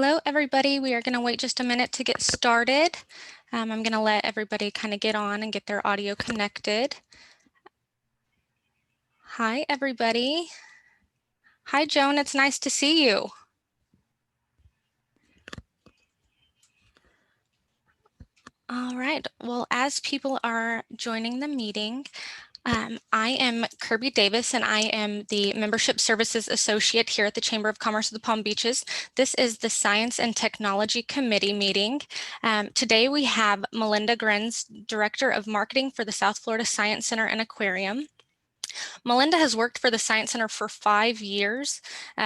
Hello, everybody. We are going to wait just a minute to get started. I'm going to let everybody kind of get on and get their audio connected. Hi, everybody. Hi, Joan. It's nice to see you. All right. Well, as people are joining the meeting, I am Kirby Davis, and I am the Membership Services Associate here at the Chamber of Commerce of the Palm Beaches. This is the Science and Technology Committee meeting. Today we have Melinda Grenz, Director of Marketing for the South Florida Science Center and Aquarium. Melinda has worked for the Science Center for 5 years.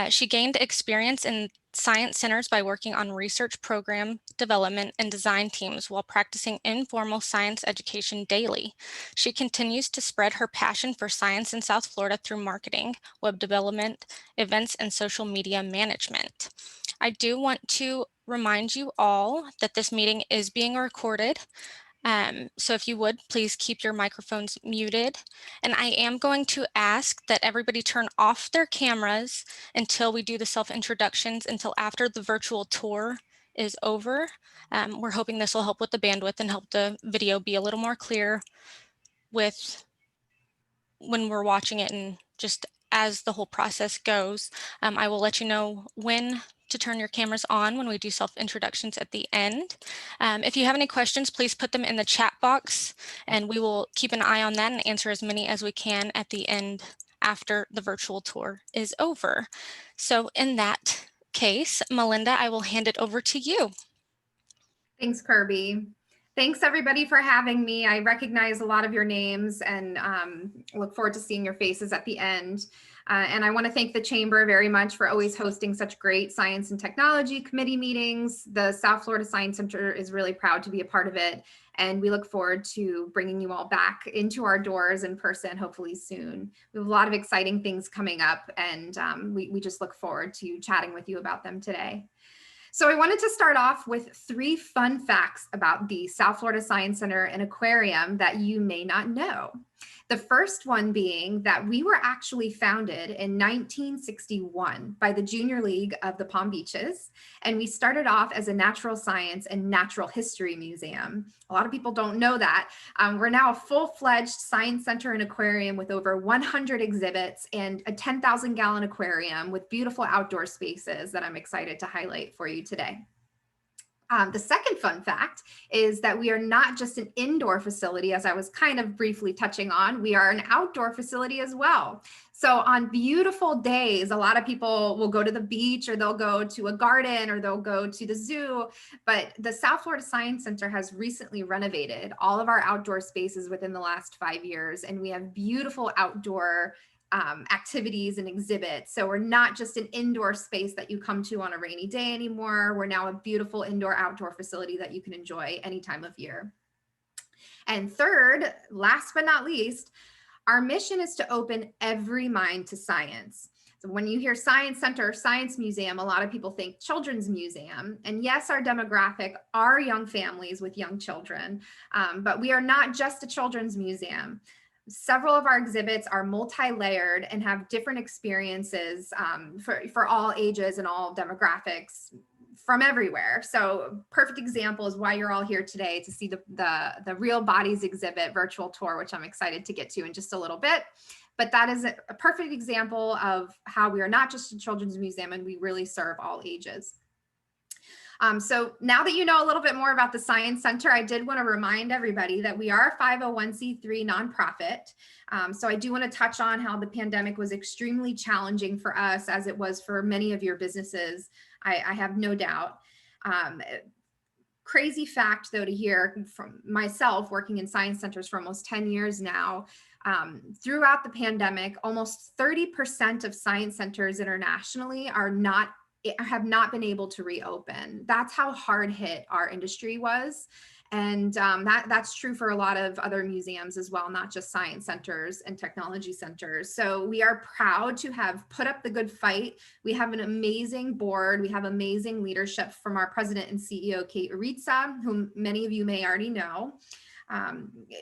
She gained experience in science centers by working on research program development and design teams while practicing informal science education daily. She continues to spread her passion for science in South Florida through marketing, web development, events, and social media management. I do want to remind you all that this meeting is being recorded. So if you would, please keep your microphones muted. And I am going to ask that everybody turn off their cameras until we do the self-introductions, until after the virtual tour is over. We're hoping this will help with the bandwidth and help the video be a little more clear with when we're watching it and just as the whole process goes. I will let you know when to turn your cameras on when we do self-introductions at the end. If you have any questions, please put them in the chat box and we will keep an eye on that and answer as many as we can at the end after the virtual tour is over. So in that case, Melinda, I will hand it over to you. Thanks, Kirby. Thanks everybody for having me. I recognize a lot of your names and look forward to seeing your faces at the end. And I want to thank the Chamber very much for always hosting such great science and technology committee meetings. The South Florida Science Center is really proud to be a part of it. And we look forward to bringing you all back into our doors in person, hopefully soon. We have a lot of exciting things coming up and we just look forward to chatting with you about them today. So I wanted to start off with 3 fun facts about the South Florida Science Center and Aquarium that you may not know. The first one being that we were actually founded in 1961 by the Junior League of the Palm Beaches, and we started off as a natural science and natural history museum. A lot of people don't know that. We're now a full-fledged science center and aquarium with over 100 exhibits and a 10,000-gallon aquarium with beautiful outdoor spaces that I'm excited to highlight for you today. The second fun fact is that we are not just an indoor facility, as I was kind of briefly touching on, we are an outdoor facility as well. So on beautiful days, a lot of people will go to the beach or they'll go to a garden or they'll go to the zoo, but the South Florida Science Center has recently renovated all of our outdoor spaces within the last 5 years, and we have beautiful outdoor activities and exhibits. So we're not just an indoor space that you come to on a rainy day anymore. We're now a beautiful indoor outdoor facility that you can enjoy any time of year. And third, last but not least, our mission is to open every mind to science. So when you hear Science Center, Science Museum, a lot of people think Children's Museum. And yes, our demographic are young families with young children, but we are not just a children's museum. Several of our exhibits are multi-layered and have different experiences for all ages and all demographics from everywhere. So perfect example is why you're all here today to see the Real Bodies exhibit virtual tour, which I'm excited to get to in just a little bit. But that is a perfect example of how we are not just a children's museum and we really serve all ages. So now that you know a little bit more about the Science Center, I did want to remind everybody that we are a 501c3 nonprofit. So I do want to touch on how the pandemic was extremely challenging for us, as it was for many of your businesses, I have no doubt. Crazy fact, though, to hear from myself working in science centers for almost 10 years now, throughout the pandemic, almost 30% of science centers internationally have not been able to reopen. That's how hard hit our industry was. And that's true for a lot of other museums as well, not just science centers and technology centers. So we are proud to have put up the good fight. We have an amazing board. We have amazing leadership from our president and CEO, Kate Aritza, whom many of you may already know.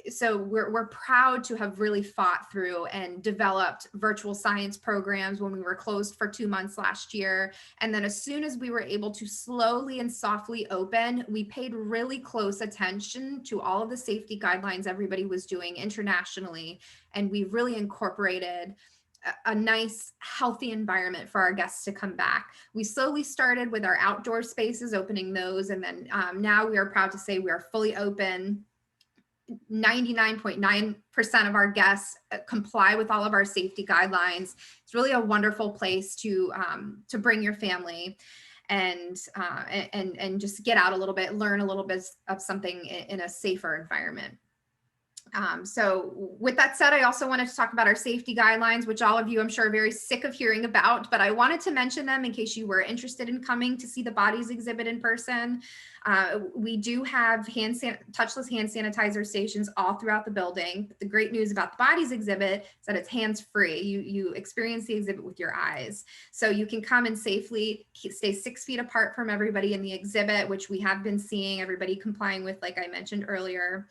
So we're proud to have really fought through and developed virtual science programs when we were closed for 2 months last year. And then as soon as we were able to slowly and softly open, we paid really close attention to all of the safety guidelines everybody was doing internationally. And we really incorporated a nice, healthy environment for our guests to come back. We slowly started with our outdoor spaces, opening those. And then now we are proud to say we are fully open. 99.9% of our guests comply with all of our safety guidelines. It's really a wonderful place to bring your family and just get out a little bit, learn a little bit of something in a safer environment. So with that said, I also wanted to talk about our safety guidelines, which all of you I'm sure are very sick of hearing about, but I wanted to mention them in case you were interested in coming to see the bodies exhibit in person. We do have touchless hand sanitizer stations all throughout the building. But the great news about the bodies exhibit is that it's hands-free. You experience the exhibit with your eyes. So you can come and safely stay 6 feet apart from everybody in the exhibit, which we have been seeing everybody complying with, like I mentioned earlier.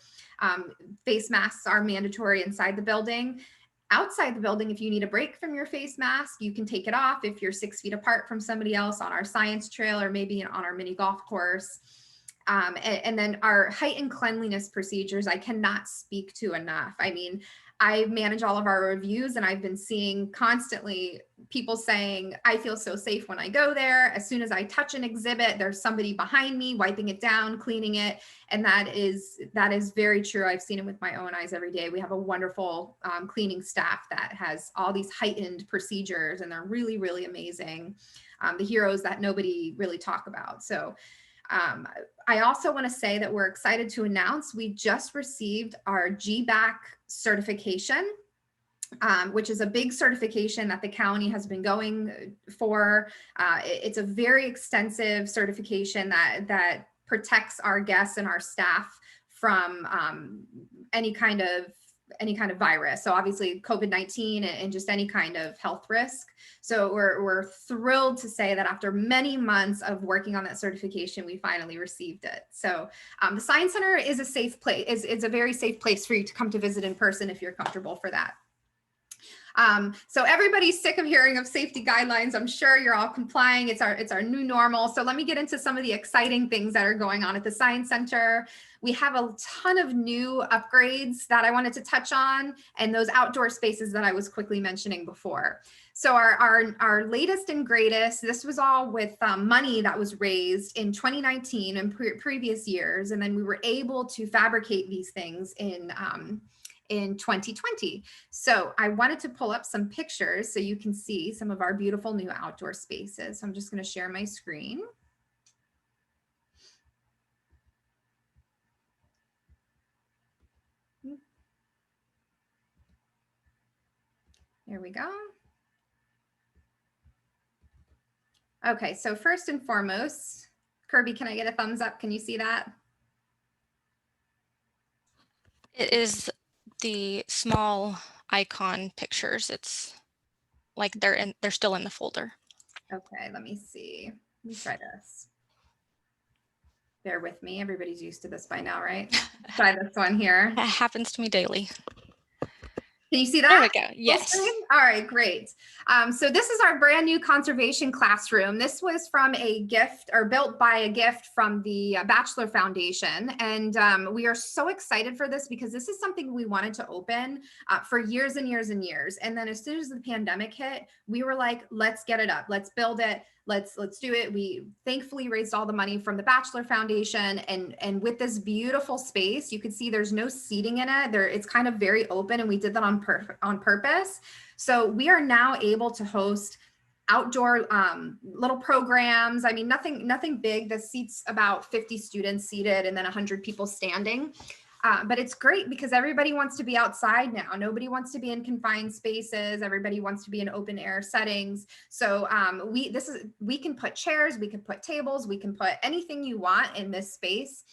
Face masks are mandatory inside the building. Outside the building, if you need a break from your face mask, you can take it off if you're 6 feet apart from somebody else on our science trail or maybe on our mini golf course. And then our height and cleanliness procedures, I cannot speak to enough. I mean, I manage all of our reviews and I've been seeing constantly people saying, I feel so safe when I go there. As soon as I touch an exhibit, there's somebody behind me wiping it down, cleaning it. And that is very true. I've seen it with my own eyes every day. We have a wonderful cleaning staff that has all these heightened procedures and they're really, really amazing. The heroes that nobody really talk about. So I also want to say that we're excited to announce we just received our GBAC certification, which is a big certification that the county has been going for. It's a very extensive certification that protects our guests and our staff from any kind of virus. So obviously COVID-19 and just any kind of health risk. So we're thrilled to say that after many months of working on that certification, we finally received it. So the Science Center is a safe place. It's a very safe place for you to come to visit in person if you're comfortable for that. So everybody's sick of hearing of safety guidelines. I'm sure you're all complying. It's our new normal. So let me get into some of the exciting things that are going on at the Science Center. We have a ton of new upgrades that I wanted to touch on and those outdoor spaces that I was quickly mentioning before. So our latest and greatest, this was all with money that was raised in 2019 and previous years. And then we were able to fabricate these things in 2020. So I wanted to pull up some pictures so you can see some of our beautiful new outdoor spaces. So I'm just going to share my screen. There we go. Okay, so first and foremost, Kirby, can I get a thumbs up? Can you see that? It is the small icon pictures. It's like they're still in the folder. Okay, let me see. Let me try this. Bear with me. Everybody's used to this by now, right? Try this one here. It happens to me daily. Can you see that? There we go. Yes. All right, great. So this is our brand new conservation classroom. This was from a gift or built by a gift from the Bachelor Foundation. And we are so excited for this because this is something we wanted to open for years and years and years. And then as soon as the pandemic hit, we were like, let's get it up. Let's build it. Let's do it. We thankfully raised all the money from the Bachelor Foundation, and with this beautiful space, you can see there's no seating in it. It's kind of very open, and we did that on purpose. So we are now able to host outdoor little programs. I mean, nothing big. The seats about 50 students seated, and then 100 people standing. But it's great because everybody wants to be outside now. Nobody wants to be in confined spaces. Everybody wants to be in open air settings. So we can put chairs, we can put tables, we can put anything you want in this space.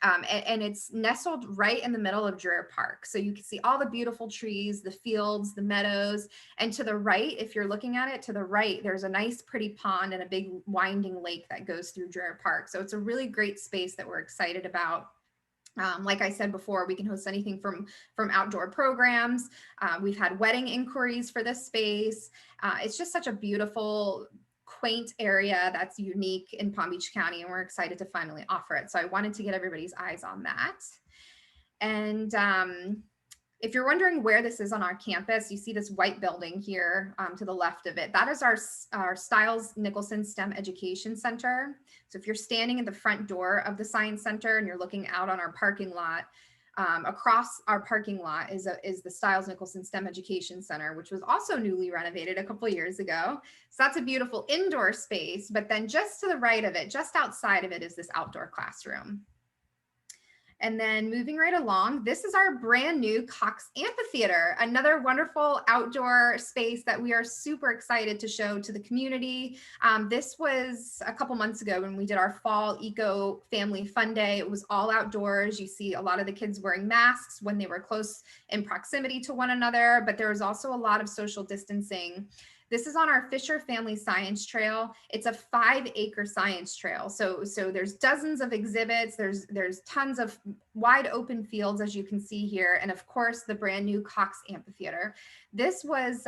And it's nestled right in the middle of Dreher Park. So you can see all the beautiful trees, the fields, the meadows, and to the right, if you're looking at it, to the right, there's a nice pretty pond and a big winding lake that goes through Dreher Park. So it's a really great space that we're excited about. Like I said before, we can host anything from outdoor programs. We've had wedding inquiries for this space. It's just such a beautiful, quaint area that's unique in Palm Beach County, and we're excited to finally offer it. So I wanted to get everybody's eyes on that. And if you're wondering where this is on our campus, you see this white building here to the left of it. That is our Stiles Nicholson STEM Education Center. So if you're standing at the front door of the Science Center and you're looking out on our parking lot, across our parking lot is the Stiles Nicholson STEM Education Center, which was also newly renovated a couple of years ago. So that's a beautiful indoor space, but then just to the right of it, just outside of it, is this outdoor classroom. And then moving right along, this is our brand new Cox Amphitheater, another wonderful outdoor space that we are super excited to show to the community. This was a couple months ago when we did our fall Eco Family Fun Day. It was all outdoors. You see a lot of the kids wearing masks when they were close in proximity to one another, but there was also a lot of social distancing. This is on our Fisher Family Science Trail. It's a 5-acre science trail. So there's dozens of exhibits. There's tons of wide open fields, as you can see here. And of course, the brand new Cox Amphitheater. This was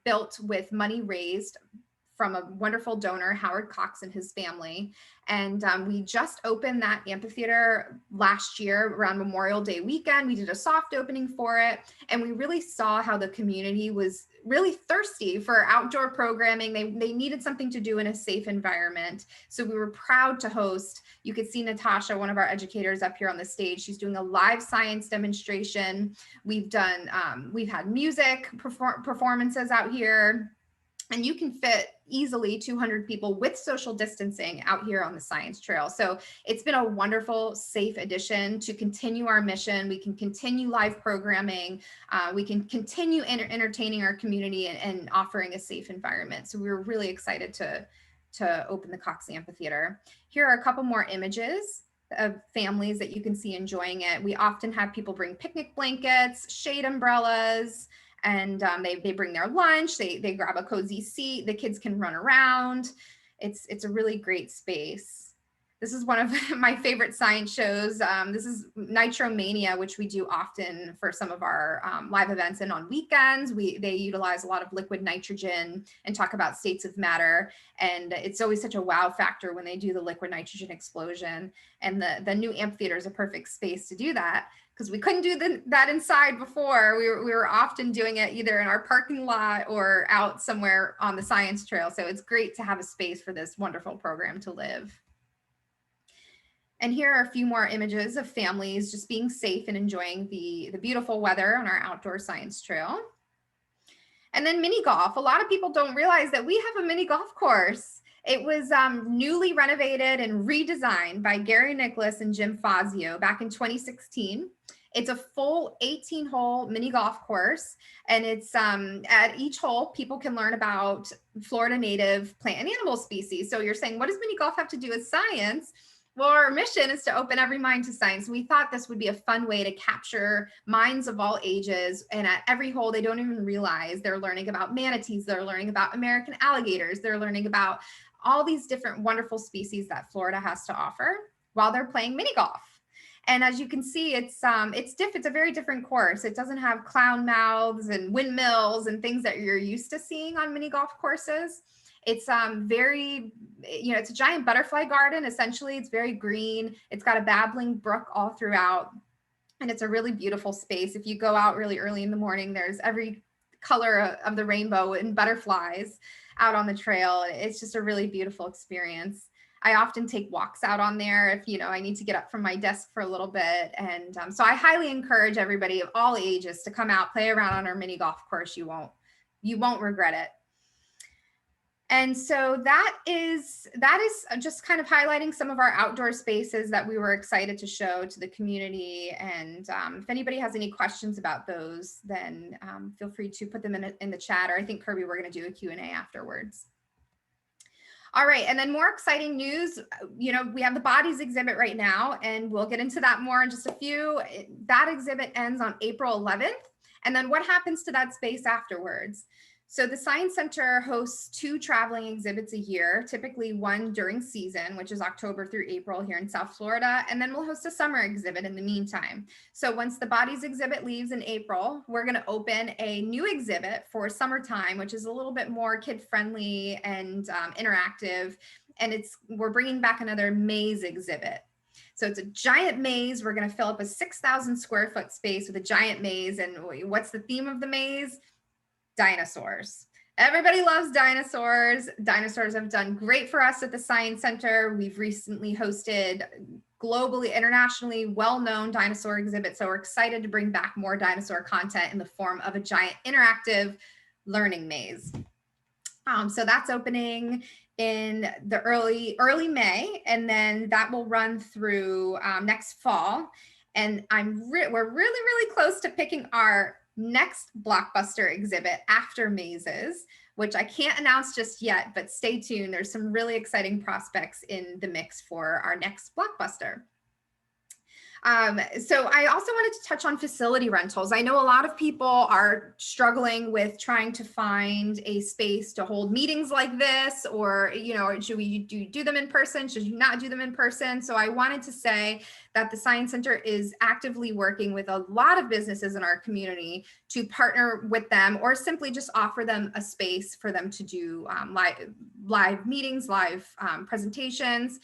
built with money raised from a wonderful donor, Howard Cox, and his family. And we just opened that amphitheater last year around Memorial Day weekend. We did a soft opening for it. And we really saw how the community was really thirsty for outdoor programming. They needed something to do in a safe environment. So we were proud to host. You could see Natasha, one of our educators, up here on the stage. She's doing a live science demonstration. We've had music performances out here. And you can fit easily 200 people with social distancing out here on the science trail. So it's been a wonderful, safe addition to continue our mission. We can continue live programming. We can continue entertaining our community and offering a safe environment. So we were really excited to open the Cox Amphitheater. Here are a couple more images of families that you can see enjoying it. We often have people bring picnic blankets, shade umbrellas, and they bring their lunch, they grab a cozy seat, the kids can run around. It's a really great space. This is one of my favorite science shows. This is Nitromania, which we do often for some of our live events and on weekends. They utilize a lot of liquid nitrogen and talk about states of matter. And it's always such a wow factor when they do the liquid nitrogen explosion. And the new amphitheater is a perfect space to do that, because we couldn't do that inside before. We were often doing it either in our parking lot or out somewhere on the science trail. So it's great to have a space for this wonderful program to live. And here are a few more images of families just being safe and enjoying the beautiful weather on our outdoor science trail. And then mini golf. A lot of people don't realize that we have a mini golf course. It was newly renovated and redesigned by Gary Nicholas and Jim Fazio back in 2016. It's a full 18-hole mini golf course, and it's at each hole, people can learn about Florida native plant and animal species. So you're saying, what does mini golf have to do with science? Well, our mission is to open every mind to science. We thought this would be a fun way to capture minds of all ages. And at every hole, they don't even realize they're learning about manatees. They're learning about American alligators. They're learning about all these different wonderful species that Florida has to offer while they're playing mini golf. And as you can see, it's a very different course. It doesn't have clown mouths and windmills and things that you're used to seeing on mini golf courses. It's it's a giant butterfly garden. Essentially, it's very green. It's got a babbling brook all throughout, and it's a really beautiful space. If you go out really early in the morning, there's every color of the rainbow and butterflies out on the trail. It's just a really beautiful experience. I often take walks out on there if, I need to get up from my desk for a little bit. And so I highly encourage everybody of all ages to come out, play around on our mini golf course. You won't regret it. And so that is just kind of highlighting some of our outdoor spaces that we were excited to show to the community. And if anybody has any questions about those, then feel free to put them in the chat, or I think, Kirby, we're going to do a Q&A afterwards. All right, and then more exciting news, we have the bodies exhibit right now, and we'll get into that more in just a few. That exhibit ends on April 11th. And then what happens to that space afterwards? So the Science Center hosts 2 traveling exhibits a year, typically one during season, which is October through April here in South Florida, and then we'll host a summer exhibit in the meantime. So once the Bodies exhibit leaves in April, we're going to open a new exhibit for summertime, which is a little bit more kid-friendly and interactive, and we're bringing back another maze exhibit. So it's a giant maze. We're going to fill up a 6,000 square foot space with a giant maze. And what's the theme of the maze? Dinosaurs. Everybody loves dinosaurs. Dinosaurs have done great for us at the Science Center. We've recently hosted globally, internationally well-known dinosaur exhibits. So we're excited to bring back more dinosaur content in the form of a giant interactive learning maze. So that's opening in the early May, and then that will run through next fall. And we're really close to picking our next blockbuster exhibit after mazes, which I can't announce just yet, but stay tuned. There's some really exciting prospects in the mix for our next blockbuster. So I also wanted to touch on facility rentals. I know a lot of people are struggling with trying to find a space to hold meetings like this, or, should we do them in person? Should you not do them in person? So I wanted to say that the Science Center is actively working with a lot of businesses in our community to partner with them, or simply just offer them a space for them to do live meetings, live presentations.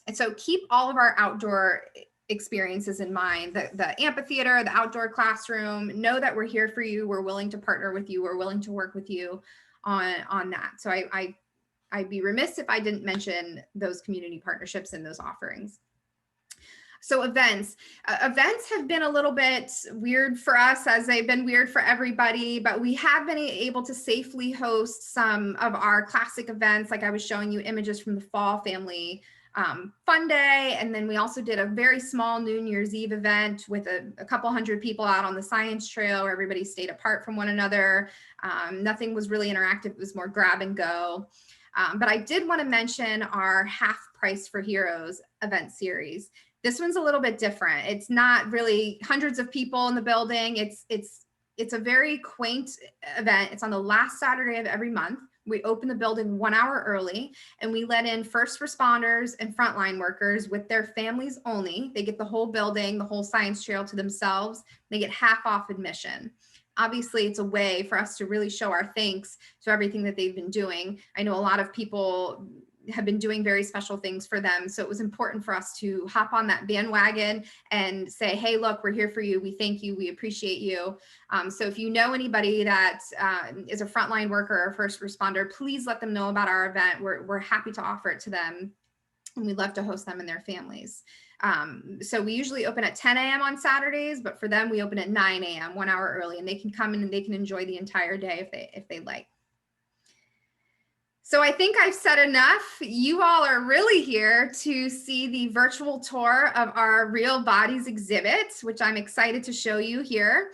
And so keep all of our outdoor experiences in mind, the amphitheater, the outdoor classroom. Know that we're here for you. We're willing to partner with you. We're willing to work with you on that. So I'd be remiss if I didn't mention those community partnerships and those offerings. So events have been a little bit weird for us, as they've been weird for everybody, but we have been able to safely host some of our classic events. Like I was showing you images from the Fall Family Fun Day. And then we also did a very small New Year's Eve event with a couple hundred people out on the science trail, where everybody stayed apart from one another. Nothing was really interactive. It was more grab and go. But I did want to mention our Half Price for Heroes event series. This one's a little bit different. It's not really hundreds of people in the building. It's a very quaint event. It's on the last Saturday of every month. We open the building 1 hour early, and we let in first responders and frontline workers with their families only. They get the whole building, the whole science trail to themselves. They get half off admission. Obviously, it's a way for us to really show our thanks to everything that they've been doing. I know a lot of people have been doing very special things for them. So it was important for us to hop on that bandwagon and say, hey, look, we're here for you. We thank you. We appreciate you. So if you know anybody that is a frontline worker or first responder, please let them know about our event. We're happy to offer it to them, and we'd love to host them and their families. So we usually open at 10 a.m. on Saturdays, but for them, we open at 9 a.m., 1 hour early, and they can come in and they can enjoy the entire day if they like. So I think I've said enough. You all are really here to see the virtual tour of our Real Bodies exhibit, which I'm excited to show you here.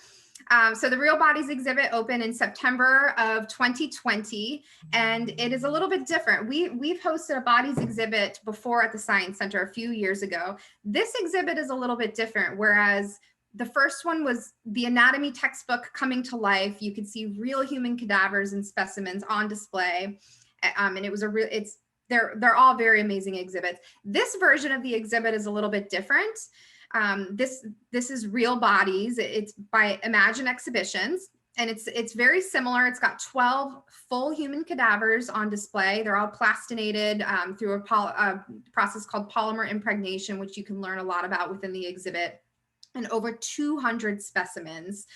So the Real Bodies exhibit opened in September of 2020, and it is a little bit different. We've hosted a bodies exhibit before at the Science Center a few years ago. This exhibit is a little bit different, whereas the first one was the anatomy textbook coming to life. You could see real human cadavers and specimens on display. And it was they're all very amazing exhibits. This version of the exhibit is a little bit different. This is Real Bodies. It's by Imagine Exhibitions, and it's very similar. It's got 12 full human cadavers on display. They're all plastinated through a process called polymer impregnation, which you can learn a lot about within the exhibit, and over 200 specimens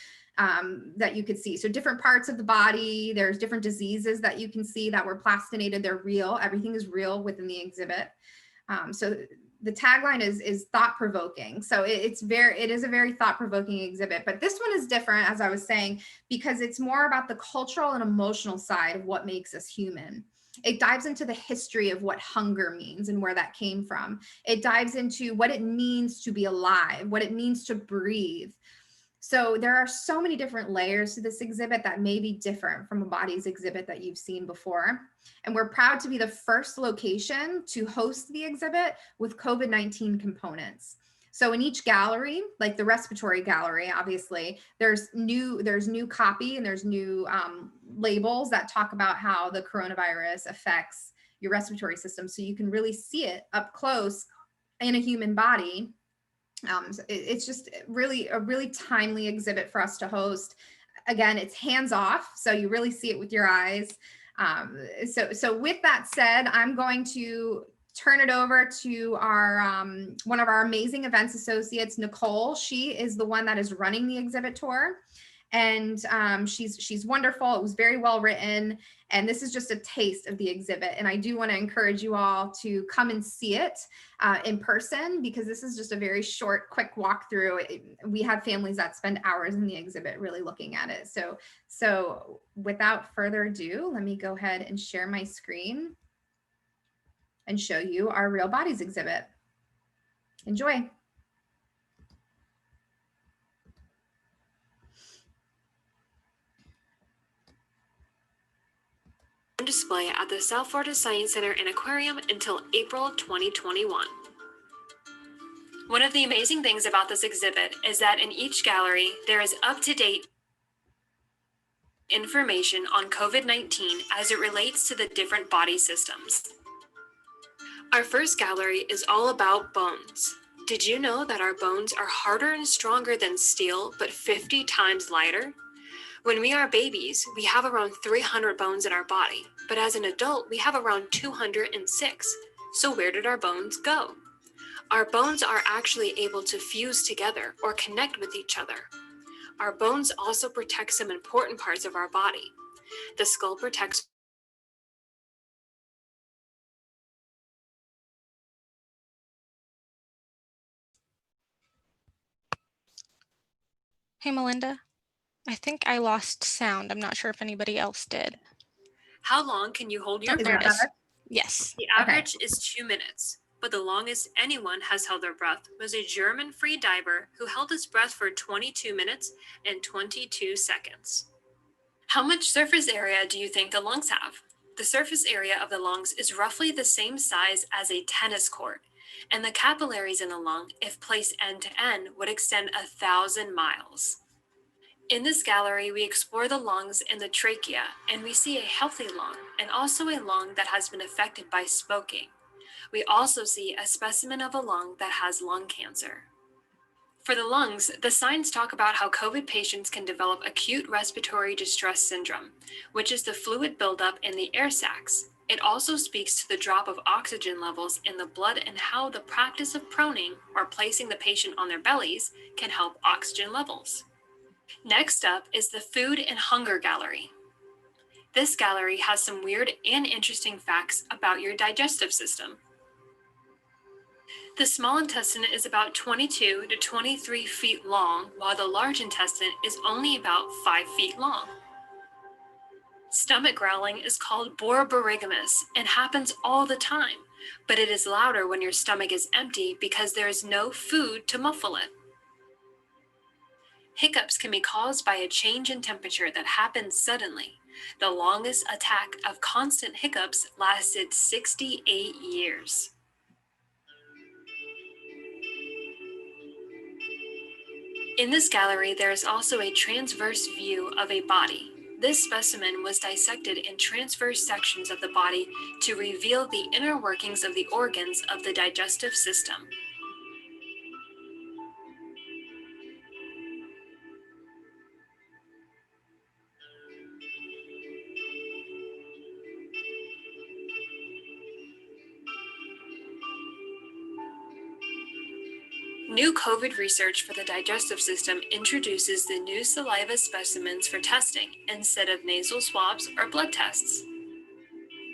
that you could see. So different parts of the body, there's different diseases that you can see that were plastinated. They're real. Everything is real within the exhibit. So the tagline is thought-provoking. So it is a very thought-provoking exhibit, but this one is different, as I was saying, because it's more about the cultural and emotional side of what makes us human. It dives into the history of what hunger means and where that came from. It dives into what it means to be alive, what it means to breathe. So there are so many different layers to this exhibit that may be different from a bodies exhibit that you've seen before. And we're proud to be the first location to host the exhibit with COVID-19 components. So in each gallery, like the respiratory gallery, obviously, there's new copy and there's new labels that talk about how the coronavirus affects your respiratory system. So you can really see it up close in a human body. So it's just really a really timely exhibit for us to host. Again, it's hands off, so you really see it with your eyes. So with that said, I'm going to turn it over to our one of our amazing events associates, Nicole. She is the one that is running the exhibit tour, and she's wonderful. It was very well written, and this is just a taste of the exhibit. And I do want to encourage you all to come and see it in person, because this is just a very short, quick walkthrough. We have families that spend hours in the exhibit really looking at it. So without further ado, let me go ahead and share my screen and show you our Real Bodies exhibit. Enjoy. Display at the South Florida Science Center and Aquarium until April 2021. One of the amazing things about this exhibit is that in each gallery, there is up-to-date information on COVID-19 as it relates to the different body systems. Our first gallery is all about bones. Did you know that our bones are harder and stronger than steel, but 50 times lighter? When we are babies, we have around 300 bones in our body, but as an adult, we have around 206. So where did our bones go? Our bones are actually able to fuse together or connect with each other. Our bones also protect some important parts of our body. The skull protects. Hey, Melinda. I think I lost sound. I'm not sure if anybody else did. How long can you hold your Is breath? that better? Yes. The average is 2 minutes, but the longest anyone has held their breath was a German free diver who held his breath for 22 minutes and 22 seconds. How much surface area do you think the lungs have? The surface area of the lungs is roughly the same size as a tennis court, and the capillaries in the lung, if placed end to end, would extend 1,000 miles. In this gallery, we explore the lungs and the trachea, and we see a healthy lung and also a lung that has been affected by smoking. We also see a specimen of a lung that has lung cancer. For the lungs, the signs talk about how COVID patients can develop acute respiratory distress syndrome, which is the fluid buildup in the air sacs. It also speaks to the drop of oxygen levels in the blood and how the practice of proning, or placing the patient on their bellies, can help oxygen levels. Next up is the Food and Hunger Gallery. This gallery has some weird and interesting facts about your digestive system. The small intestine is about 22 to 23 feet long, while the large intestine is only about 5 feet long. Stomach growling is called borborygmus and happens all the time, but it is louder when your stomach is empty because there is no food to muffle it. Hiccups can be caused by a change in temperature that happens suddenly. The longest attack of constant hiccups lasted 68 years. In this gallery, there is also a transverse view of a body. This specimen was dissected in transverse sections of the body to reveal the inner workings of the organs of the digestive system. New COVID research for the digestive system introduces the new saliva specimens for testing instead of nasal swabs or blood tests.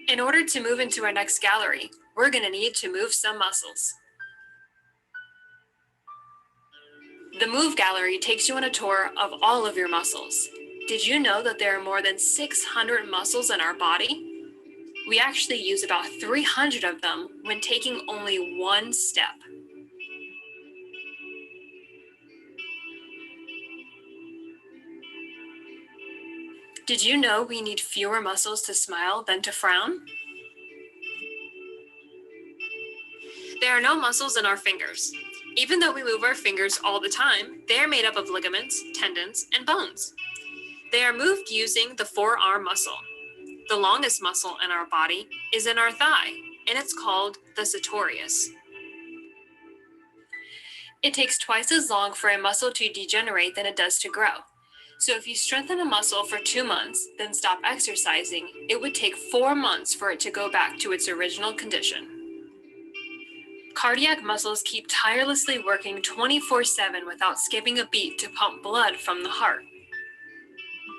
In order to move into our next gallery, we're going to need to move some muscles. The Move Gallery takes you on a tour of all of your muscles. Did you know that there are more than 600 muscles in our body? We actually use about 300 of them when taking only one step. Did you know we need fewer muscles to smile than to frown? There are no muscles in our fingers. Even though we move our fingers all the time, they are made up of ligaments, tendons, and bones. They are moved using the forearm muscle. The longest muscle in our body is in our thigh, and it's called the sartorius. It takes twice as long for a muscle to degenerate than it does to grow. So if you strengthen a muscle for 2 months, then stop exercising, it would take 4 months for it to go back to its original condition. Cardiac muscles keep tirelessly working 24/7 without skipping a beat to pump blood from the heart.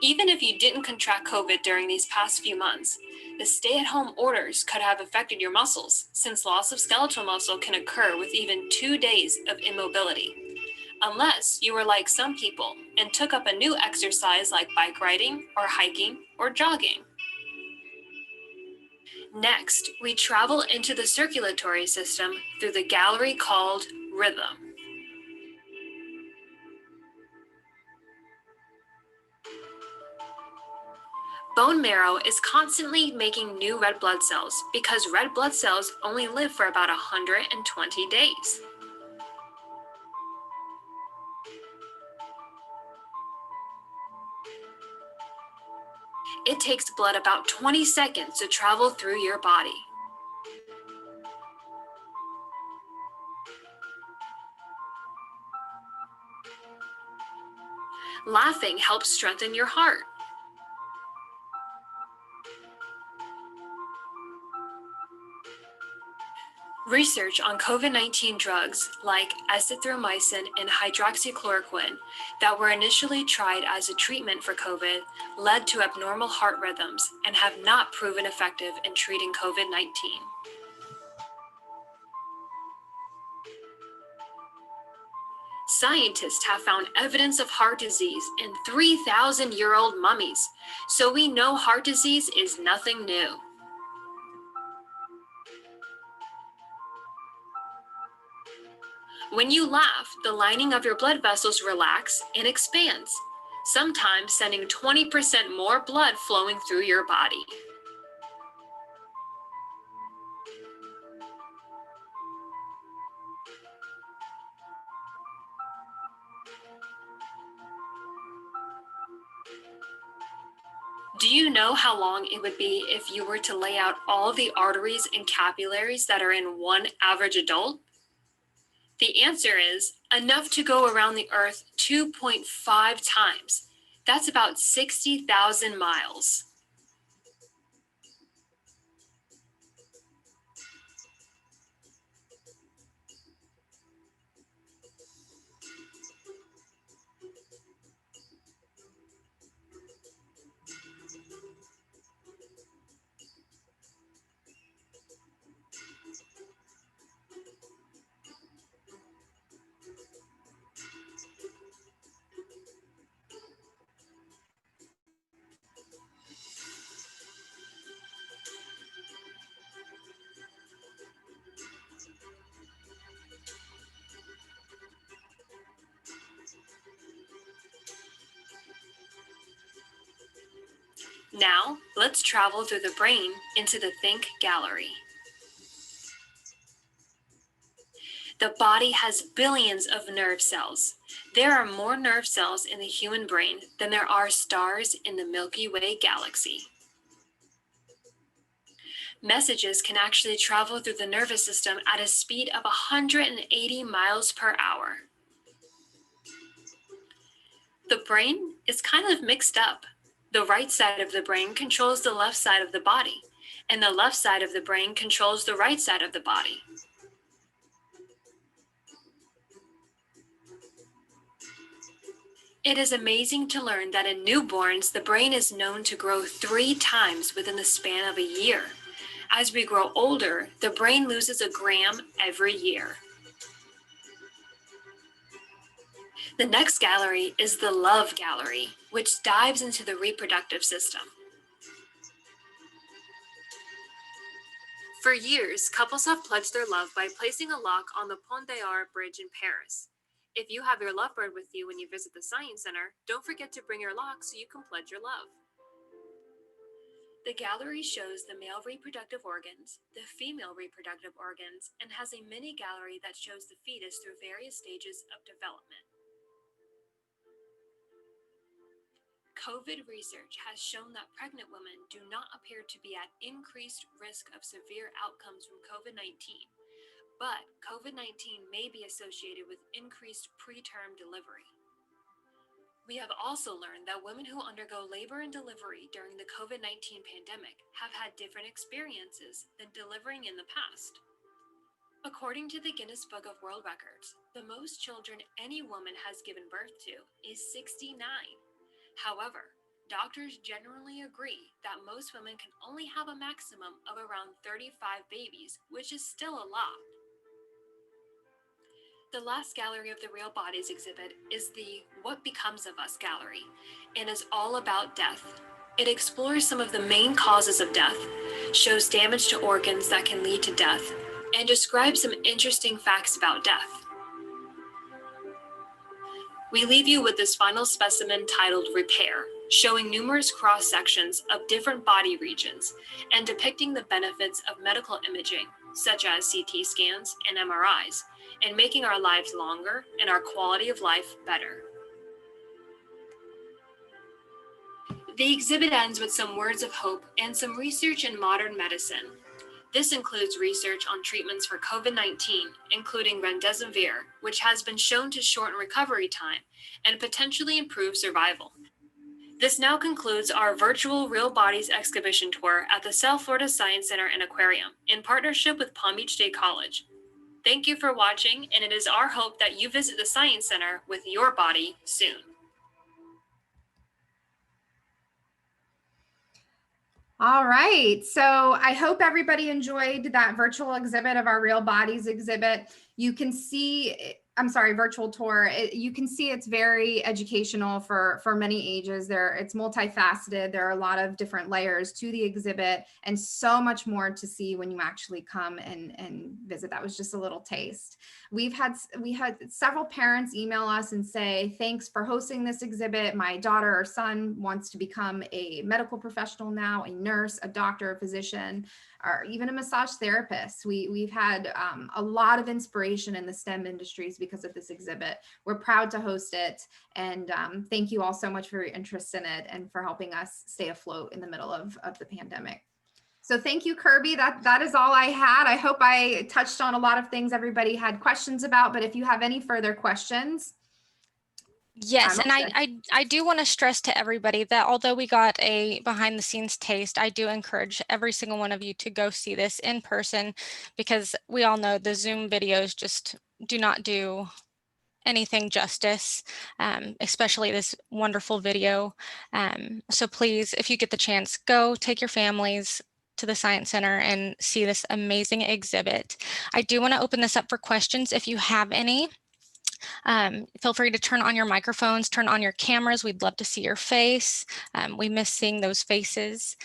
Even if you didn't contract COVID during these past few months, the stay-at-home orders could have affected your muscles, since loss of skeletal muscle can occur with even 2 days of immobility, unless you were like some people and took up a new exercise like bike riding or hiking or jogging. Next, we travel into the circulatory system through the gallery called rhythm. Bone marrow is constantly making new red blood cells because red blood cells only live for about 120 days. It takes blood about 20 seconds to travel through your body. Laughing helps strengthen your heart. Research on COVID-19 drugs like azithromycin and hydroxychloroquine that were initially tried as a treatment for COVID led to abnormal heart rhythms and have not proven effective in treating COVID-19. Scientists have found evidence of heart disease in 3,000-year-old mummies, so we know heart disease is nothing new. When you laugh, the lining of your blood vessels relax and expands, sometimes sending 20% more blood flowing through your body. Do you know how long it would be if you were to lay out all the arteries and capillaries that are in one average adult? The answer is enough to go around the Earth 2.5 times. That's about 60,000 miles. Now, let's travel through the brain into the think gallery. The body has billions of nerve cells. There are more nerve cells in the human brain than there are stars in the Milky Way galaxy. Messages can actually travel through the nervous system at a speed of 180 miles per hour. The brain is kind of mixed up. The right side of the brain controls the left side of the body, and the left side of the brain controls the right side of the body. It is amazing to learn that in newborns, the brain is known to grow 3 times within the span of a year. As we grow older, the brain loses a gram every year. The next gallery is the love gallery, which dives into the reproductive system. For years, couples have pledged their love by placing a lock on the Pont d'Arc Bridge in Paris. If you have your lovebird with you when you visit the Science Center, don't forget to bring your lock so you can pledge your love. The gallery shows the male reproductive organs, the female reproductive organs, and has a mini gallery that shows the fetus through various stages of development. COVID research has shown that pregnant women do not appear to be at increased risk of severe outcomes from COVID-19, but COVID-19 may be associated with increased preterm delivery. We have also learned that women who undergo labor and delivery during the COVID-19 pandemic have had different experiences than delivering in the past. According to the Guinness Book of World Records, the most children any woman has given birth to is 69. However, doctors generally agree that most women can only have a maximum of around 35 babies, which is still a lot. The last gallery of the Real Bodies exhibit is the What Becomes of Us gallery, and is all about death. It explores some of the main causes of death, shows damage to organs that can lead to death, and describes some interesting facts about death. We leave you with this final specimen titled Repair, showing numerous cross-sections of different body regions and depicting the benefits of medical imaging, such as CT scans and MRIs, and making our lives longer and our quality of life better. The exhibit ends with some words of hope and some research in modern medicine. This includes research on treatments for COVID-19, including remdesivir, which has been shown to shorten recovery time and potentially improve survival. This now concludes our virtual Real Bodies exhibition tour at the South Florida Science Center and Aquarium in partnership with Palm Beach State College. Thank you for watching, and it is our hope that you visit the Science Center with your body soon. All right, so I hope everybody enjoyed that virtual exhibit of our Real Bodies exhibit. You can see, virtual tour. You can see it's very educational for many ages. It's multifaceted. There are a lot of different layers to the exhibit and so much more to see when you actually come and visit. That was just a little taste. We had several parents email us and say, thanks for hosting this exhibit. My daughter or son wants to become a medical professional now, a nurse, a doctor, a physician, or even a massage therapist. We've had a lot of inspiration in the STEM industries because of this exhibit. We're proud to host it. And thank you all so much for your interest in it and for helping us stay afloat in the middle of the pandemic. So thank you, Kirby. That is all I had. I hope I touched on a lot of things everybody had questions about, but if you have any further questions. Yes, and I do want to stress to everybody that although we got a behind the scenes taste, I do encourage every single one of you to go see this in person, because we all know the Zoom videos just do not do anything justice, especially this wonderful video. So please, if you get the chance, go take your families to the Science Center and see this amazing exhibit. I do want to open this up for questions if you have any. Feel free to turn on your microphones, turn on your cameras. We'd love to see your face. We miss seeing those faces.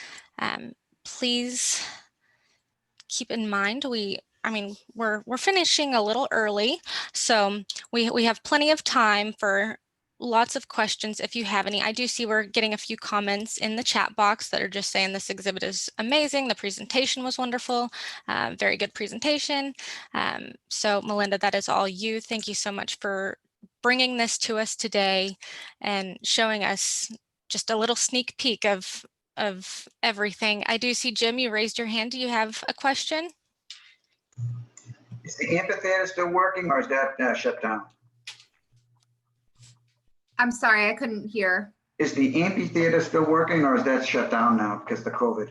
Please keep in mind, we're finishing a little early, so we have plenty of time for lots of questions if you have any. I do see we're getting a few comments in the chat box that are just saying this exhibit is amazing. The presentation was wonderful. Very good presentation. So Melinda, that is all you. Thank you so much for bringing this to us today and showing us just a little sneak peek of everything. I do see Jim, you raised your hand. Do you have a question? Is the amphitheater still working, or is that shut down? I'm sorry, I couldn't hear. Is the amphitheater still working, or is that shut down now because of the COVID?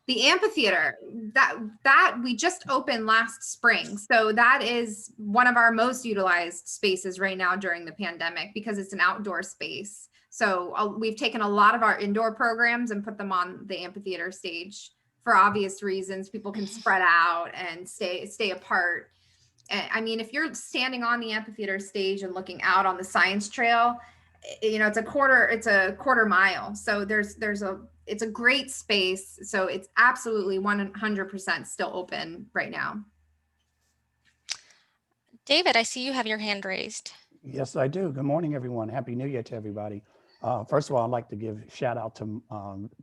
The amphitheater, that we just opened last spring. So that is one of our most utilized spaces right now during the pandemic because it's an outdoor space. So we've taken a lot of our indoor programs and put them on the amphitheater stage for obvious reasons. People can spread out and stay apart. I mean, if you're standing on the amphitheater stage and looking out on the science trail, you know, it's a quarter mile. So it's a great space. So it's absolutely 100% still open right now. David, I see you have your hand raised. Yes, I do. Good morning, everyone. Happy New Year to everybody. First of all, I'd like to give a shout out to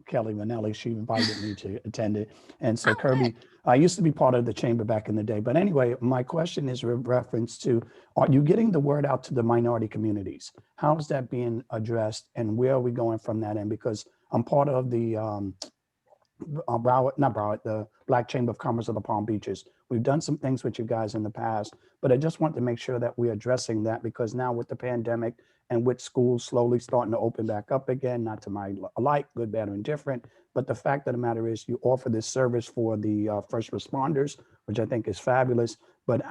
Kelly Manelli. She invited me to attend it. And so Kirby, I used to be part of the chamber back in the day. But anyway, my question is with reference to, are you getting the word out to the minority communities? How is that being addressed and where are we going from that end? Because I'm part of the the Black Chamber of Commerce of the Palm Beaches. We've done some things with you guys in the past, but I just want to make sure that we're addressing that because now with the pandemic and with schools slowly starting to open back up again, not to my alike, good, bad, or indifferent, but the fact of the matter is you offer this service for the first responders, which I think is fabulous. But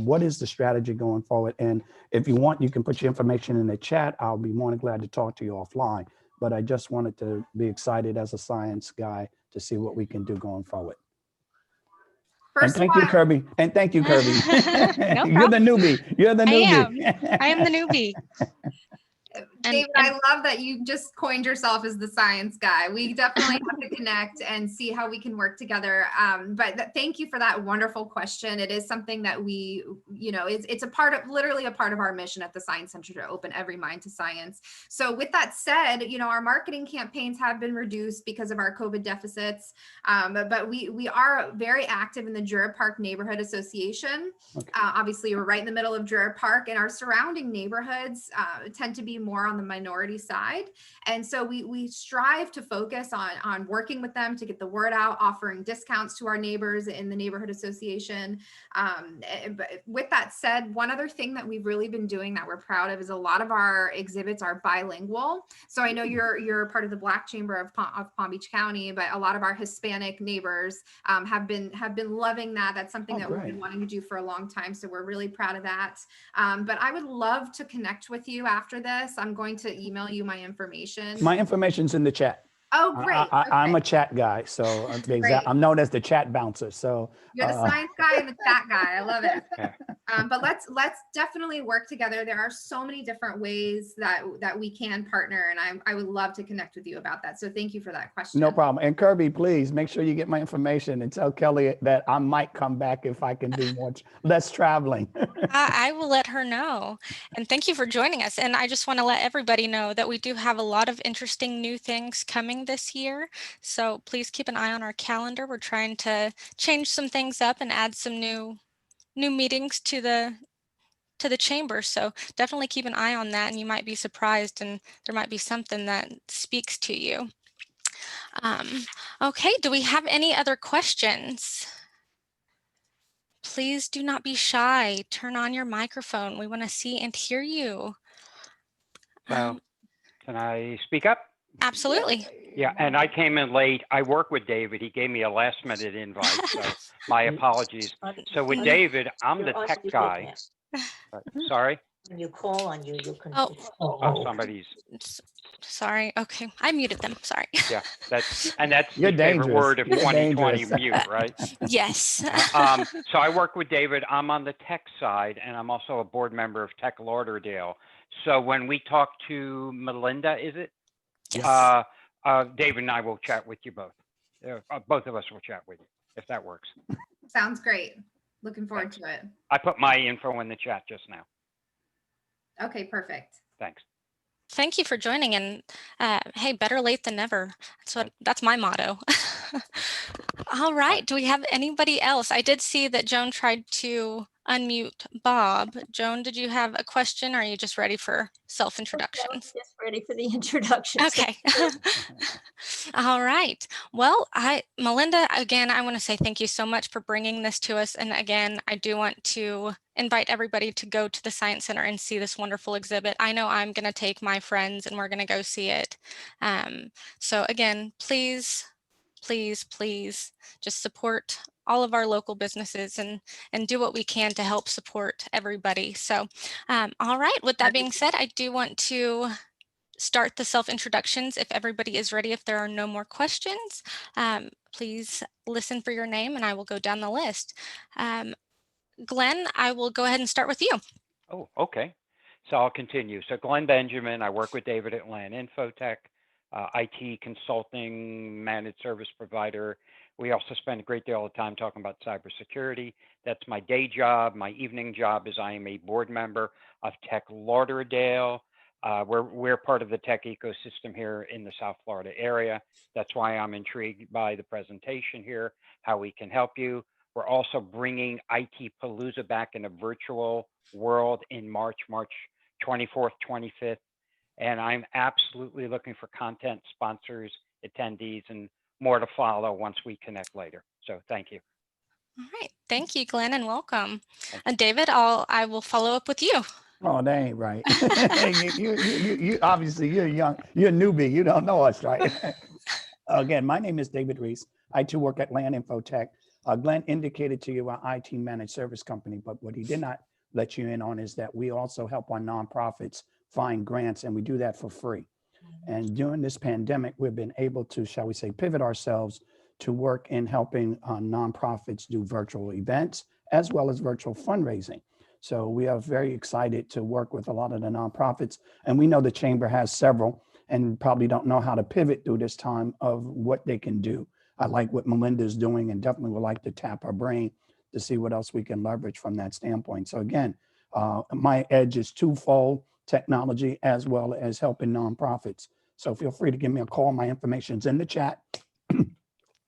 what is the strategy going forward? And if you want, you can put your information in the chat. I'll be more than glad to talk to you offline. But I just wanted to be excited as a science guy to see what we can do going forward. First And thank you, Kirby. And thank you, Kirby. No You're the newbie. You're the newbie. I am the newbie. David, I love that you just coined yourself as the science guy. We definitely have to connect and see how we can work together. But thank you for that wonderful question. It is something that we, it's a part of, literally a part of our mission at the Science Center to open every mind to science. So with that said, our marketing campaigns have been reduced because of our COVID deficits. But we are very active in the Jura Park Neighborhood Association. Okay. Obviously, we're right in the middle of Jura Park, and our surrounding neighborhoods tend to be more on the minority side. And so we strive to focus on working with them to get the word out, offering discounts to our neighbors in the neighborhood association. But with that said, one other thing that we've really been doing that we're proud of is a lot of our exhibits are bilingual. So I know you're part of the Black Chamber of Palm Beach County, but a lot of our Hispanic neighbors have been loving that. That's something that we've been wanting to do for a long time. So we're really proud of that. But I would love to connect with you after this. I'm going to email you my information. My information's in the chat. Oh, great. I'm a chat guy, so I'm known as the chat bouncer. So you're the science guy and the chat guy. I love it. But let's definitely work together. There are so many different ways that we can partner, and I would love to connect with you about that. So thank you for that question. No problem. And Kirby, please make sure you get my information and tell Kelly that I might come back if I can do less traveling. I will let her know. And thank you for joining us. And I just want to let everybody know that we do have a lot of interesting new things coming this year. So please keep an eye on our calendar. We're trying to change some things up and add some new meetings to the chamber. So definitely keep an eye on that, and you might be surprised, and there might be something that speaks to you. Okay, do we have any other questions? Please do not be shy. Turn on your microphone. We want to see and hear you. So, can I speak up? Absolutely. Yeah, and I came in late. I work with David. He gave me a last-minute invite, so my apologies. So with David, I'm the tech guy. Sorry? When you call on you, you can. Oh, somebody's. Sorry. Okay, I muted them. Sorry. Yeah, that's You're the favorite dangerous. word of You're 2020, dangerous. mute, right? Yes. So I work with David. I'm on the tech side, and I'm also a board member of Tech Lauderdale. So when we talk to Melinda, is it? Yes. David and I will chat with you both. Both of us will chat with you, if that works. Sounds great. Looking forward to it. I put my info in the chat just now. Okay, perfect. Thanks. Thank you for joining, and hey, better late than never. That's my motto. All right, do we have anybody else? I did see that Joan tried to unmute Bob. Joan, did you have a question, or are you just ready for self-introductions? Just ready for the introduction. Okay. All right. Well, Melinda, again, I want to say thank you so much for bringing this to us. And again, I do want to invite everybody to go to the Science Center and see this wonderful exhibit. I know I'm going to take my friends and we're going to go see it. So again, please just support all of our local businesses and do what we can to help support everybody. So, all right, with that being said, I do want to start the self-introductions if everybody is ready. If there are no more questions, please listen for your name and I will go down the list. Glenn, I will go ahead and start with you. Oh, okay. So I'll continue. So Glenn Benjamin, I work with David at Land Infotech, IT consulting, managed service provider. We also spend a great deal of time talking about cybersecurity. That's my day job. My evening job is I am a board member of Tech Lauderdale. We're part of the tech ecosystem here in the South Florida area. That's why I'm intrigued by the presentation here, how we can help you. We're also bringing IT Palooza back in a virtual world in March 24th, 25th. And I'm absolutely looking for content sponsors, attendees, and more to follow once we connect later. So thank you. All right. Thank you, Glenn, and welcome. And David, I will follow up with you. Oh, that ain't right. you obviously you're young, you're a newbie, you don't know us, right? Again, my name is David Reese. I too work at Land Infotech. Glenn indicated to you our IT managed service company, but what he did not let you in on is that we also help our nonprofits find grants, and we do that for free. And during this pandemic, we've been able to, shall we say, pivot ourselves to work in helping nonprofits do virtual events as well as virtual fundraising. So we are very excited to work with a lot of the nonprofits, and we know the Chamber has several and probably don't know how to pivot through this time of what they can do. I like what Melinda is doing and definitely would like to tap her brain to see what else we can leverage from that standpoint. So again, my edge is twofold: technology as well as helping nonprofits. So feel free to give me a call. My information's in the chat.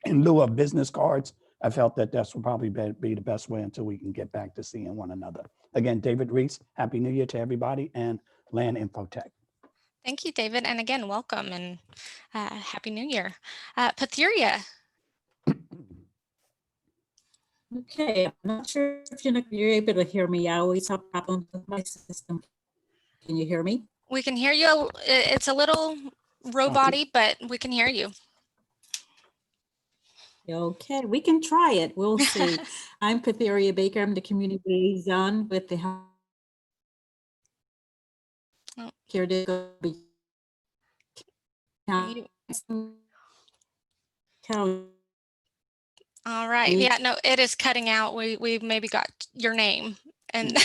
In lieu of business cards, I felt that this will probably be the best way until we can get back to seeing one another. Again, David Reese, Happy New Year to everybody, and Land Infotech. Thank you, David. And again, welcome and Happy New Year. Patheria. Okay, I'm not sure if you're able to hear me. I always have problems with my system. Can you hear me? We can hear you. It's a little robot-y, but we can hear you. Okay, we can try it. We'll see. I'm Patheria Baker. I'm the community liaison with the health care. All right. Yeah, no, it is cutting out. We maybe got your name, and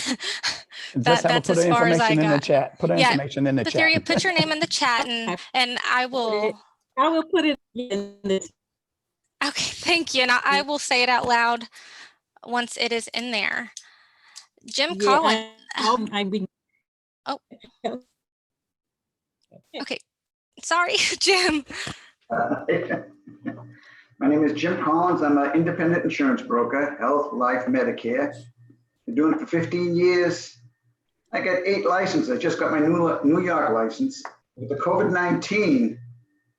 that's as far as I got. In the chat. Put information in the chat. Patheria, put your name in the chat, and I will. I will put it in the. Okay, thank you. And I will say it out loud once it is in there. Jim Collins. Oh. Okay. Sorry, Jim. My name is Jim Collins. I'm an independent insurance broker, health, life, Medicare. Been doing it for 15 years. I got 8 licenses. I just got my New York license. With the COVID-19,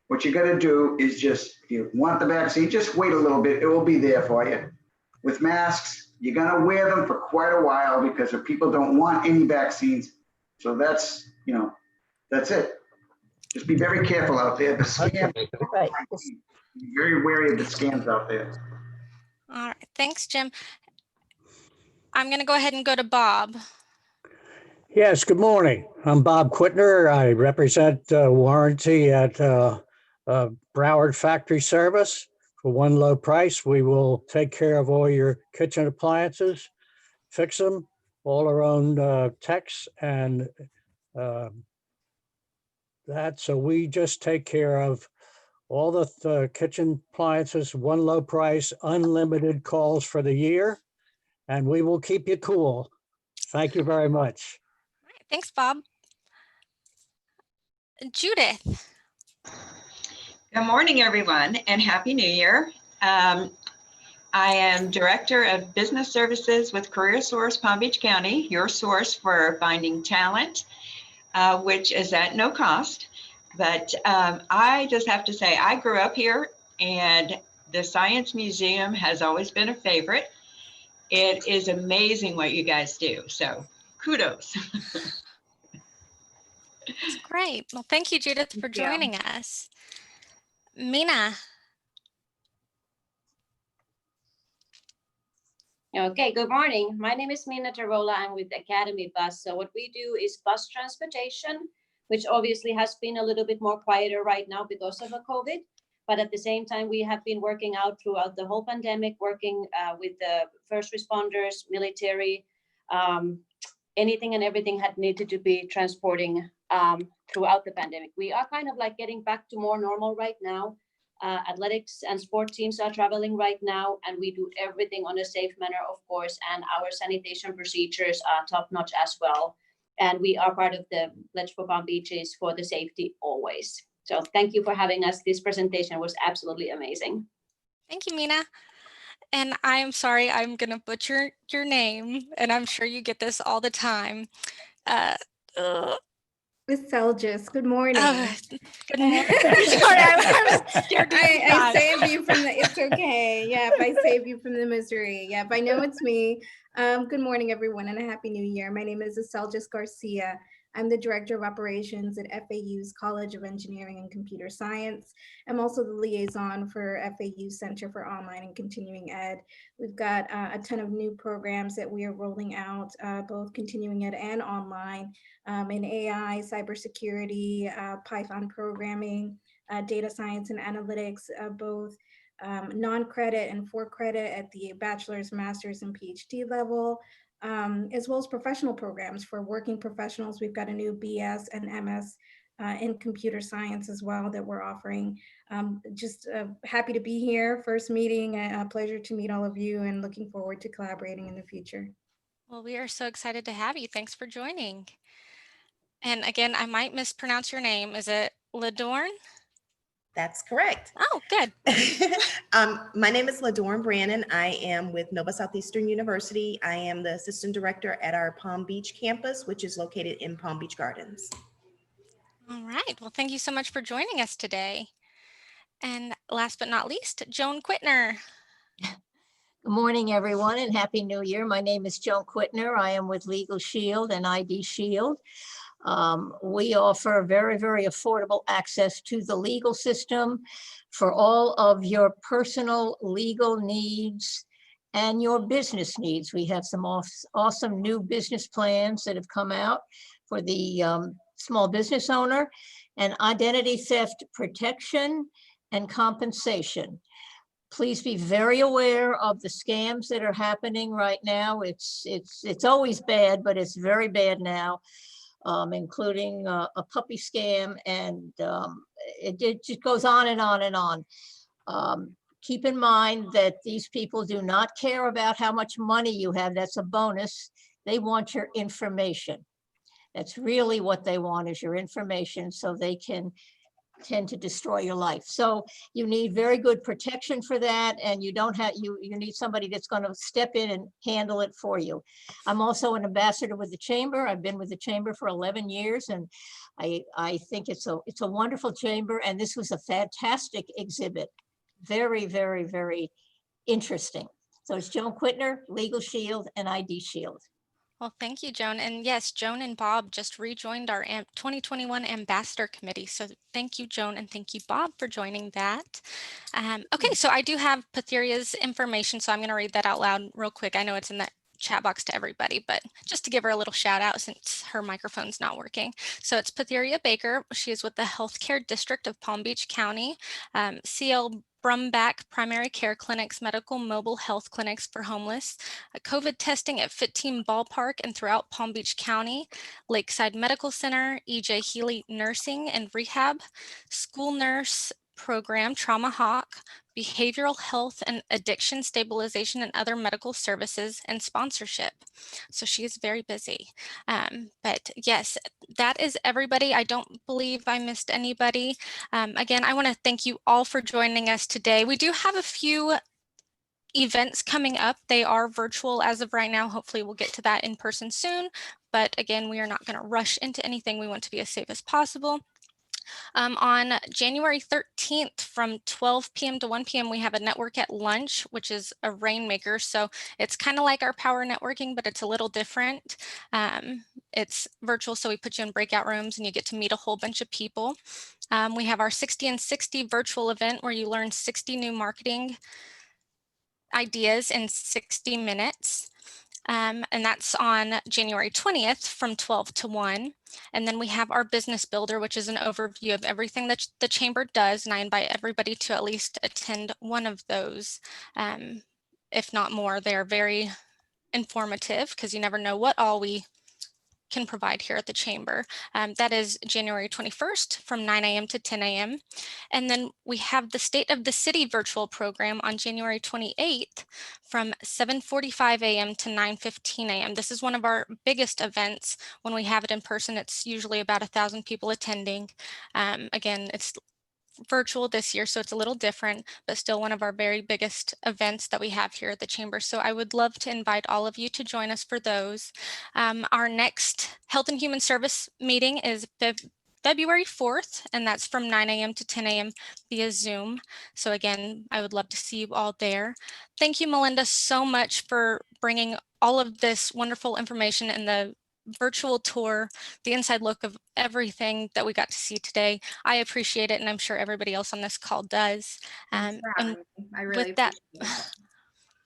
what you got to do is just, if you want the vaccine, just wait a little bit. It will be there for you. With masks, you're going to wear them for quite a while because if people don't want any vaccines. So that's, that's it. Just be very careful out there. The scams, Right. be very wary of the scams out there. All right. Thanks, Jim. I'm going to go ahead and go to Bob. Yes, good morning. I'm Bob Quittner. I represent warranty at Broward Factory Service. For one low price, we will take care of all your kitchen appliances, fix them, all our own techs and that. So we just take care of all the kitchen appliances, one low price, unlimited calls for the year, and we will keep you cool. Thank you very much. All right, thanks, Bob. Judith. Good morning, everyone, and Happy New Year. I am Director of Business Services with Career Source Palm Beach County, your source for finding talent, which is at no cost. But I just have to say, I grew up here, and the Science Museum has always been a favorite. It is amazing what you guys do, so kudos. That's great. Well, thank you, Judith, for joining us. Mina. Okay, good morning. My name is Mina Tarola. I'm with Academy Bus. So what we do is bus transportation, which obviously has been a little bit more quieter right now because of the COVID. But at the same time, we have been working out throughout the whole pandemic, working with the first responders, military, anything and everything had needed to be transporting throughout the pandemic. We are kind of like getting back to more normal right now. Athletics and sport teams are traveling right now, and we do everything on a safe manner, of course, and our sanitation procedures are top notch as well. And we are part of the Pledge for Palm Beaches for the safety always. So thank you for having us. This presentation was absolutely amazing. Thank you, Mina. And I am sorry, I'm going to butcher your name, and I'm sure you get this all the time. Miss Selgis, good morning. Good morning. Sorry, I'm scared. I saved you from the, it's okay. Yep, I saved you from the misery. Yep, I know it's me. Good morning, everyone, and a happy new year. My name is Elise Garcia. I'm the Director of Operations at FAU's College of Engineering and Computer Science. I'm also the liaison for FAU Center for Online and Continuing Ed. We've got a ton of new programs that we are rolling out, both continuing ed and online, in AI, cybersecurity, Python programming, data science and analytics, both non-credit and for credit at the bachelor's, master's, and PhD level. As well as professional programs for working professionals. We've got a new BS and MS in computer science as well that we're offering. Just happy to be here. First meeting, a pleasure to meet all of you and looking forward to collaborating in the future. Well, we are so excited to have you. Thanks for joining. And again, I might mispronounce your name. Is it Ladorn? That's correct. Oh, good. My name is Ladorn Brannon. I am with Nova Southeastern University. I am the assistant director at our Palm Beach campus, which is located in Palm Beach Gardens. All right. Well, thank you so much for joining us today. And last but not least, Joan Quittner. Good morning, everyone, and Happy New Year. My name is Joan Quittner. I am with Legal Shield and ID Shield. We offer very, very affordable access to the legal system for all of your personal legal needs and your business needs. We have some awesome new business plans that have come out for the small business owner, and identity theft protection and compensation. Please be very aware of the scams that are happening right now. It's always bad, but it's very bad now. Including a puppy scam, and it just goes on and on and on. Keep in mind that these people do not care about how much money you have. That's a bonus. They want your information. That's really what they want, is your information, so they can tend to destroy your life. So you need very good protection for that, and you don't have you need somebody that's going to step in and handle it for you. I'm also an ambassador with the chamber. I've been with the chamber for 11 years, and I think it's a wonderful chamber, and this was a fantastic exhibit. Very, very, very interesting. So it's Joan Quittner, Legal Shield and ID Shield. Well, thank you, Joan. And yes, Joan and Bob just rejoined our 2021 Ambassador Committee. So thank you, Joan, and thank you, Bob, for joining that. Okay, so I do have Patheria's information, so I'm going to read that out loud real quick. I know it's in that chat box to everybody, but just to give her a little shout out since her microphone's not working. So it's Patheria Baker. She is with the Healthcare District of Palm Beach County, CL Brumbach Primary Care Clinics, Medical Mobile Health Clinics for Homeless, COVID testing at Fit Team Ballpark and throughout Palm Beach County, Lakeside Medical Center, EJ Healy Nursing and Rehab, School Nurse Program, Trauma Hawk, Behavioral Health and Addiction Stabilization and other medical services, and sponsorship. So she is very busy. But yes, that is everybody. I don't believe I missed anybody. Again, I want to thank you all for joining us today. We do have a few events coming up. They are virtual as of right now. Hopefully we'll get to that in person soon. But again, we are not going to rush into anything. We want to be as safe as possible. On January 13th from 12 p.m. to 1 p.m. we have a network at lunch, which is a rainmaker. So it's kind of like our power networking, but it's a little different. It's virtual, so we put you in breakout rooms and you get to meet a whole bunch of people. We have our 60 and 60 virtual event where you learn 60 new marketing ideas in 60 minutes. And that's on January 20th from 12 to 1. And then we have our business builder, which is an overview of everything that the chamber does. And I invite everybody to at least attend one of those, if not more. They're very informative because you never know what all we can provide here at the chamber. That is January 21st from 9 a.m. to 10 a.m. And then we have the State of the City virtual program on January 28th from 7:45 a.m. to 9:15 a.m. This is one of our biggest events. When we have it in person, it's usually about 1,000 people attending. Again, it's virtual this year, so it's a little different, but still one of our very biggest events that we have here at the chamber. So I would love to invite all of you to join us for those. Our next Health and Human Service meeting is February 4th, and that's from 9 a.m. to 10 a.m. via Zoom. So again, I would love to see you all there. Thank you, Melinda, so much for bringing all of this wonderful information in the virtual tour, the inside look of everything that we got to see today. I appreciate it, and I'm sure everybody else on this call does. Thanks for having me. I really with that, appreciate it.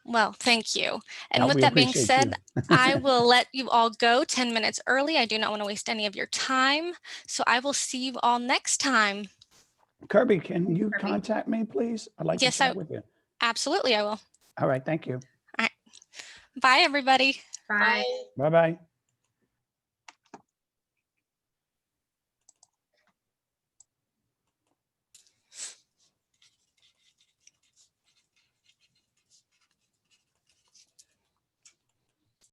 well, thank you. And No, with we that being appreciate said, you. I will let you all go 10 minutes early. I do not want to waste any of your time. So I will see you all next time. Kirby, can you Kirby. contact me, please? I'd like Yes, to chat with you. Absolutely, I will. All right, thank you. Bye, everybody. Bye. Bye-bye.